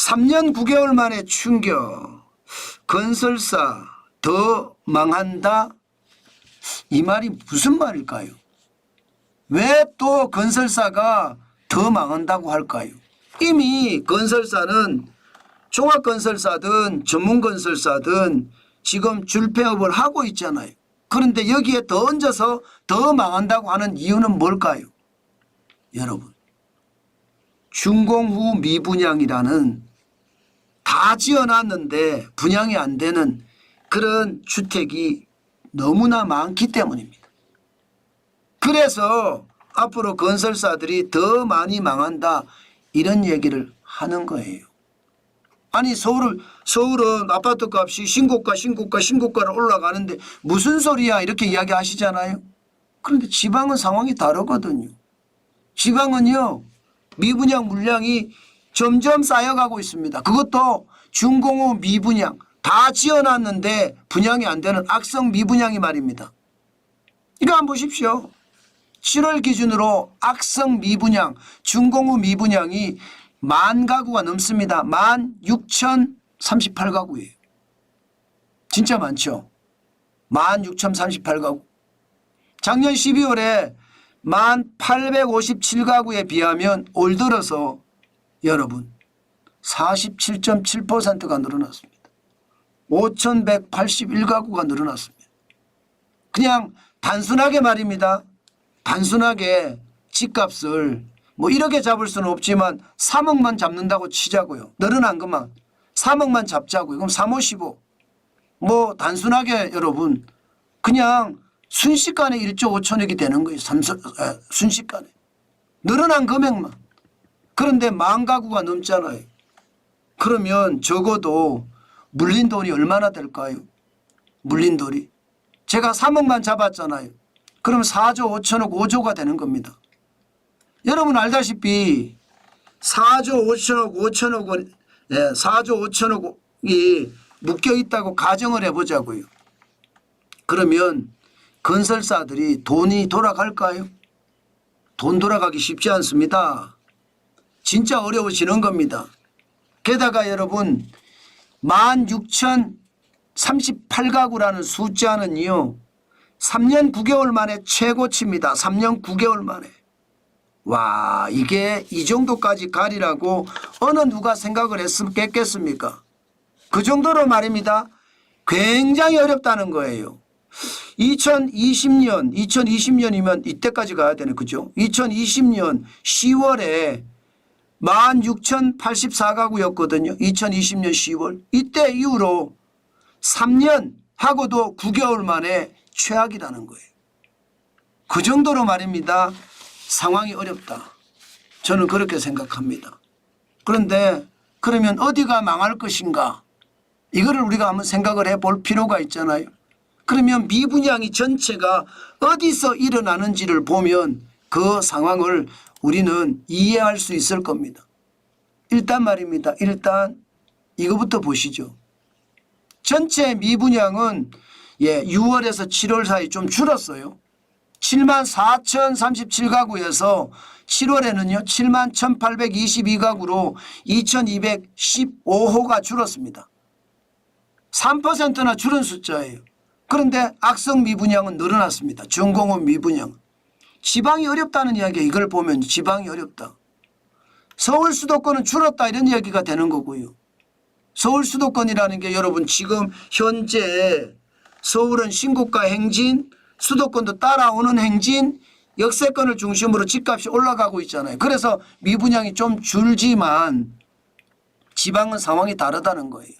3년 9개월 만에 충격. 건설사 더 망한다. 이 말이 무슨 말일까요? 왜 또 건설사가 더 망한다고 할까요? 이미 건설사는 종합건설사든 전문건설사든 지금 줄폐업을 하고 있잖아요. 그런데 여기에 더 얹어서 더 망한다고 하는 이유는 뭘까요? 여러분, 준공 후 미분양이라는 다 지어놨는데 분양이 안 되는 그런 주택이 너무나 많기 때문입니다. 그래서 앞으로 건설사들이 더 많이 망한다 이런 얘기를 하는 거예요. 아니 서울은 아파트 값이 신고가로 올라가는데 무슨 소리야 이렇게 이야기하시잖아요. 그런데 지방은 상황이 다르거든요. 지방은요 미분양 물량이 점점 쌓여가고 있습니다. 그것도 준공후 미분양 다 지어놨는데 분양이 안 되는 악성 미분양이 말입니다. 이거 한번 보십시오. 7월 기준으로 악성 미분양 준공후 미분양이 10,000가구가 넘습니다. 16,038가구예요. 진짜 많죠. 16,038가구. 작년 12월에 1,857가구에 비하면 올 들어서 여러분 47.7%가 늘어났습니다. 5,181가구가 늘어났습니다. 그냥 단순하게 말입니다. 단순하게 집값을 뭐 이렇게 잡을 수는 없지만 3억만 잡는다고 치자고요. 늘어난 것만 3억만 잡자고요. 그럼 3, 5, 15. 뭐 단순하게 여러분 그냥 순식간에 1조 5천억이 되는 거예요. 순식간에. 늘어난 금액만. 그런데 10,000가구가 넘잖아요. 그러면 적어도 물린 돈이 얼마나 될까요? 물린 돈이. 제가 3억만 잡았잖아요. 그럼 4조 5천억 5조가 되는 겁니다. 여러분 알다시피 4조 5천억 원, 4조 5천억이 묶여 있다고 가정을 해보자고요. 그러면 건설사들이 돈이 돌아갈까요? 돈 돌아가기 쉽지 않습니다. 진짜 어려워지는 겁니다. 게다가 여러분 16,038가구라는 숫자는요 3년 9개월 만에 최고치입니다. 3년 9개월 만에. 와, 이게 이 정도까지 가리라고 어느 누가 생각을 했겠습니까? 그 정도로 말입니다. 굉장히 어렵다는 거예요. 2020년이면 이때까지 가야 되네. 그죠? 2020년 10월에 16,084가구였거든요. 2020년 10월. 이때 이후로 3년 하고도 9개월 만에 최악이라는 거예요. 그 정도로 말입니다. 상황이 어렵다. 저는 그렇게 생각합니다. 그런데 그러면 어디가 망할 것인가? 이거를 우리가 한번 생각을 해볼 필요가 있잖아요. 그러면 미분양이 전체가 어디서 일어나는지를 보면 그 상황을 우리는 이해할 수 있을 겁니다. 일단 말입니다. 일단 이거부터 보시죠. 전체 미분양은 6월에서 7월 사이 좀 줄었어요. 74,037가구에서 7월에는요 71,822가구로 2,215호가 줄었습니다. 3%나 줄은 숫자예요. 그런데 악성 미분양은 늘어났습니다. 준공후 미분양. 지방이 어렵다는 이야기가 이걸 보면 지방이 어렵다. 서울 수도권은 줄었다 이런 이야기가 되는 거고요. 서울 수도권이라는 게 여러분 지금 현재 서울은 신고가 행진, 수도권도 따라오는 행진, 역세권을 중심으로 집값이 올라가고 있잖아요. 그래서 미분양이 좀 줄지만 지방은 상황이 다르다는 거예요.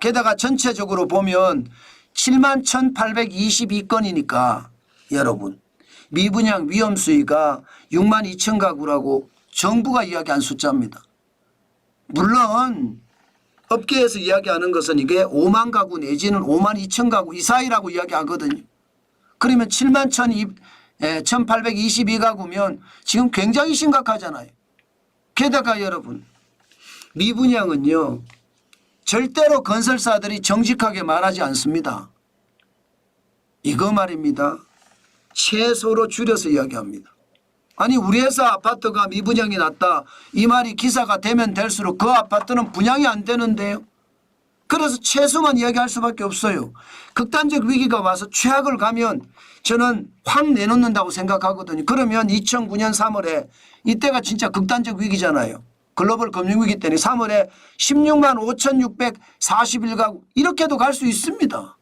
게다가 전체적으로 보면 71,822건이니까 여러분 미분양 위험 수위가 62,000가구라고 정부가 이야기한 숫자입니다. 물론 업계에서 이야기하는 것은 이게 5만 가구 내지는 52,000가구 이 사이라고 이야기하거든요. 그러면 71,822가구면 지금 굉장히 심각하잖아요. 게다가 여러분 미분양은요 절대로 건설사들이 정직하게 말하지 않습니다. 이거 말입니다. 최소로 줄여서 이야기합니다. 아니 우리 회사 아파트가 미분양이 났다. 이 말이 기사가 되면 될수록 그 아파트는 분양이 안 되는데요. 그래서 최소만 이야기할 수밖에 없어요. 극단적 위기가 와서 최악을 가면 저는 확 내놓는다고 생각하거든요. 그러면 2009년 3월에 이때가 진짜 극단적 위기잖아요. 글로벌 금융위기 때문에 3월에 16만 5,641가구 이렇게도 갈 수 있습니다.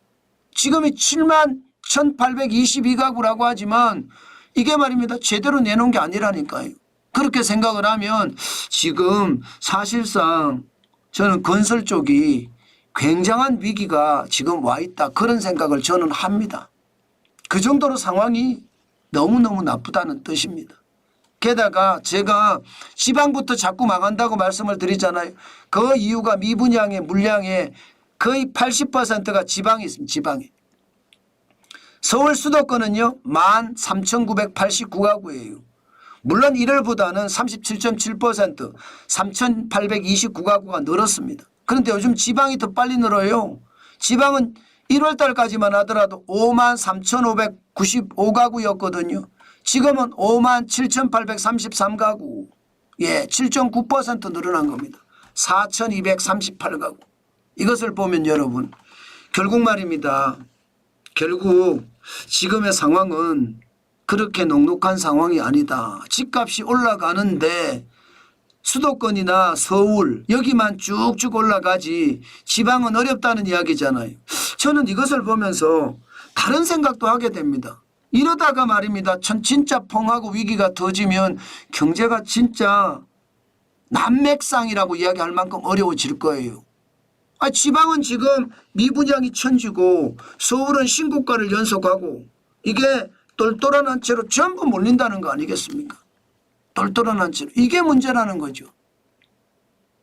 지금이 7만 1,822가구라고 하지만 이게 말입니다. 제대로 내놓은 게 아니라니까요. 그렇게 생각을 하면 지금 사실상 저는 건설 쪽이 굉장한 위기가 지금 와 있다. 그런 생각을 저는 합니다. 그 정도로 상황이 너무너무 나쁘다는 뜻입니다. 게다가 제가 지방부터 자꾸 망한다고 말씀을 드리잖아요. 그 이유가 미분양의 물량의 거의 80%가 지방에 있습니다. 지방에. 서울 수도권은요. 13,989가구예요. 물론 1월보다는 37.7% 3,829가구가 늘었습니다. 그런데 요즘 지방이 더 빨리 늘어요. 지방은 1월 달까지만 하더라도 53,595가구였거든요. 지금은 57,833가구. 예, 7.9% 늘어난 겁니다. 4,238가구. 이것을 보면 여러분 결국 말입니다. 결국 지금의 상황은 그렇게 녹록한 상황이 아니다. 집값이 올라가는데 수도권이나 서울 여기만 쭉쭉 올라가지 지방은 어렵다는 이야기잖아요. 저는 이것을 보면서 다른 생각도 하게 됩니다. 이러다가 말입니다. 진짜 펑하고 위기가 터지면 경제가 진짜 난맥상이라고 이야기할 만큼 어려워질 거예요. 지방은 지금 미분양이 천지고 서울은 신고가를 연속하고 이게 똘똘한 채로 전부 몰린다는 거 아니겠습니까? 똘똘한 채로. 이게 문제라는 거죠.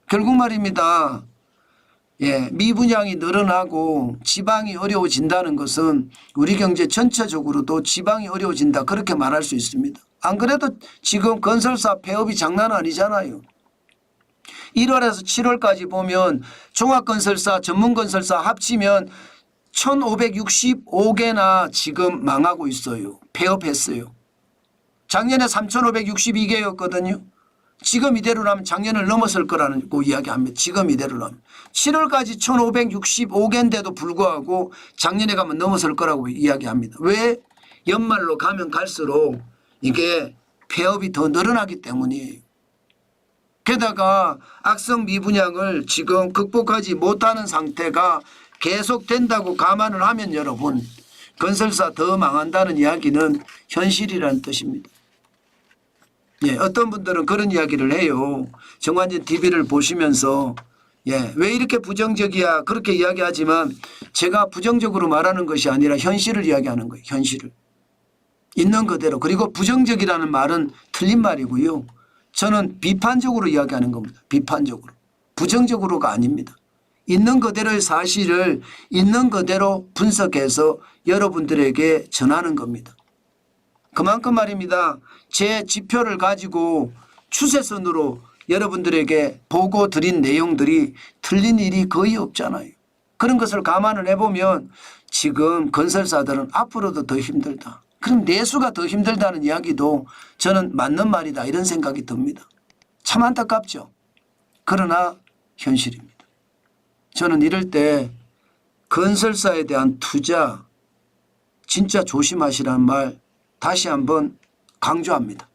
결국 말입니다. 예, 미분양이 늘어나고 지방이 어려워진다는 것은 우리 경제 전체적으로도 지방이 어려워진다 그렇게 말할 수 있습니다. 안 그래도 지금 건설사 폐업이 장난 아니잖아요. 1월에서 7월까지 보면 종합건설사 전문건설사 합치면 1,565개나 지금 망하고 있어요. 폐업했어요. 작년에 3,562개였거든요. 지금 이대로라면 작년을 넘었을 거라고 이야기합니다. 지금 이대로라면. 7월까지 1,565개인데도 불구하고 작년에 가면 넘었을 거라고 이야기합니다. 왜? 연말로 가면 갈수록 이게 폐업이 더 늘어나기 때문이에요. 게다가 악성 미분양을 지금 극복하지 못하는 상태가 계속된다고 감안을 하면 여러분 건설사 더 망한다는 이야기는 현실이라는 뜻입니다. 예, 어떤 분들은 그런 이야기를 해요. 정관진 TV를 보시면서 예, 왜 이렇게 부정적이야 그렇게 이야기하지만 제가 부정적으로 말하는 것이 아니라 현실을 이야기하는 거예요. 현실을. 있는 그대로. 그리고 부정적이라는 말은 틀린 말이고요. 저는 비판적으로 이야기하는 겁니다. 비판적으로. 부정적으로가 아닙니다. 있는 그대로의 사실을 있는 그대로 분석해서 여러분들에게 전하는 겁니다. 그만큼 말입니다. 제 지표를 가지고 추세선으로 여러분들에게 보고 드린 내용들이 틀린 일이 거의 없잖아요. 그런 것을 감안을 해보면 지금 건설사들은 앞으로도 더 힘들다. 그럼 내수가 더 힘들다는 이야기도 저는 맞는 말이다 이런 생각이 듭니다. 참 안타깝죠. 그러나 현실입니다. 저는 이럴 때 건설사에 대한 투자 진짜 조심하시라는 말 다시 한번 강조합니다.